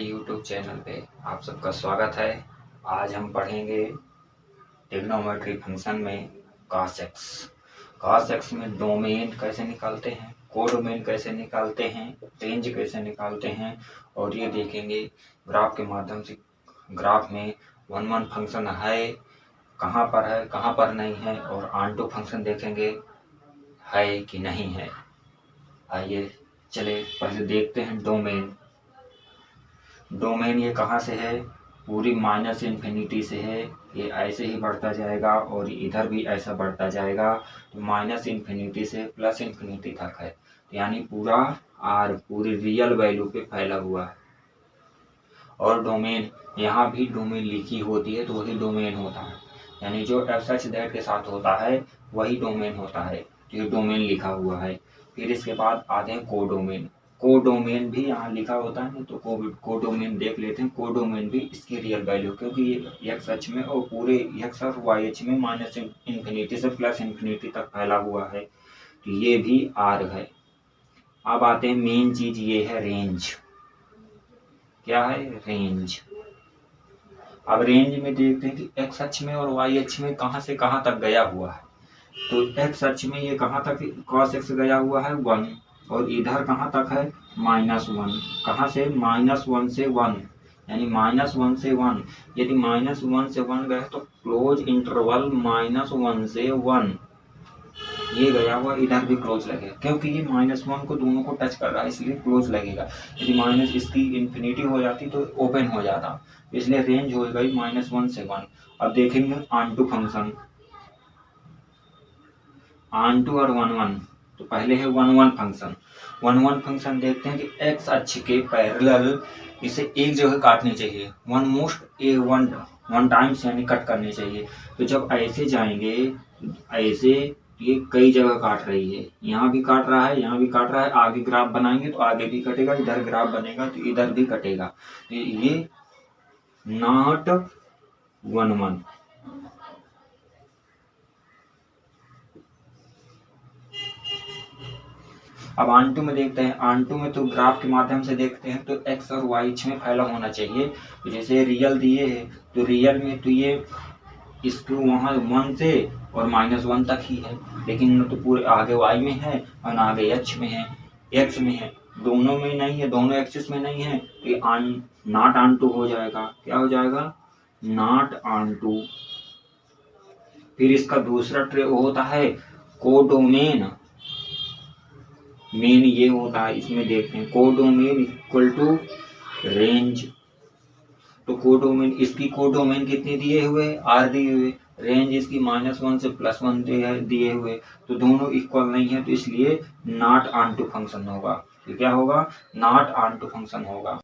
YouTube channel पे आप सबका स्वागत है। आज हम पढ़ेंगे ट्रिग्नोमेट्री फंक्शन में cos x। cos x में डोमेन कैसे निकालते हैं, कोडोमेन कैसे निकालते हैं, रेंज कैसे निकालते हैं, और ये देखेंगे ग्राफ के माध्यम से। ग्राफ में वन वन फंक्शन है, कहाँ पर नहीं है, और ऑन टू फंक्शन देखेंगे है कि नहीं है। आइए चले पहले देखते हैं डोमेन ये कहाँ से है, पूरी माइनस इन्फिनिटी से है। ये ऐसे ही बढ़ता जाएगा और इधर भी ऐसा बढ़ता जाएगा, तो माइनस इन्फिनिटी से प्लस इन्फिनिटी तक है, यानी पूरा आर पूरी रियल वैल्यू पे फैला हुआ है। और डोमेन, यहाँ भी डोमेन लिखी होती है तो वही डोमेन होता है, यानी जो एफ सच दैट के साथ होता है वही डोमेन होता है। तो ये डोमेन लिखा हुआ है। फिर इसके बाद आते हैं कोडोमेन। कोडोमेन भी यहाँ लिखा होता है, तो कोडोमेन देख लेते हैं। कोडोमेन भी इसकी रियल वैल्यू, क्योंकि ये एक्स अक्ष में और पूरे एक्स और वाई अक्ष में माइनस इन्फिनिटी से प्लस इन्फिनिटी तक फैला हुआ है, तो ये भी आर है। अब आते हैं मेन चीज, ये है रेंज। क्या है? रेंज। अब रेंज में देखते हैं कि एक्स अक्ष में और वाई अक्ष में कहाँ से कहाँ तक गया हुआ है। तो एक्स अक्ष में ये कहाँ तक cos x गया हुआ है 1, और इधर कहाँ तक है -1। कहाँ से? -1 से 1, यानी -1 से 1। यदि -1 से 1 गए तो क्लोज इंटरवल -1 से 1 ये गया हुआ, इधर भी क्लोज लगेगा, क्योंकि ये -1 को दोनों को टच कर रहा है, इसलिए क्लोज लगेगा। यदि माइनस इसकी इन्फिनिटी हो जाती तो ओपन हो जाता, इसलिए रेंज हो गई -1 से 1। अब देखेंगे onto function, onto और 1 तो पहले है 1 फंक्शन। 1 फंक्शन देखते हैं कि एक्स अक्ष के पैरेलल इसे एक जगह काटनी चाहिए, वन टाइम्स, यानी कट करनी चाहिए। तो जब ऐसे जाएंगे, ऐसे ये कई जगह काट रही है, यहाँ भी काट रहा है, यहाँ भी काट रहा है। आगे ग्राफ बनाएंगे तो आगे भी कटेगा, इधर ग्राफ बनेगा तो इधर भी कटेगा। तो ये नॉट 1 अब ऑन टू में देखते हैं। ऑन टू में तो ग्राफ के माध्यम से देखते हैं तो एक्स और वाई अक्ष में फैला होना चाहिए। तो जैसे रियल दिए है, तो रियल में तो ये इसको वहाँ 1 से और -1 तक ही है, लेकिन न तो पूरे आगे वाई में है और आगे एच में है, एक्स में है, दोनों में नहीं है, दोनों एक्सिस में नहीं है। तो ये नॉट ऑन टू हो जाएगा। क्या हो जाएगा? Not onto. फिर इसका दूसरा ट्रे होता है कोडोमेन। मेन ये होता है, इसमें देखते हैं कोडोमेन इक्वल टू रेंज। तो कोडोमेन, इसकी कोडोमेन कितने दिए हुए? आर दिए हुए। रेंज इसकी -1 से +1 दिए हुए, तो दोनों इक्वल नहीं है, तो इसलिए नॉट ऑन टू फंक्शन होगा। तो क्या होगा? नॉट ऑन टू फंक्शन होगा।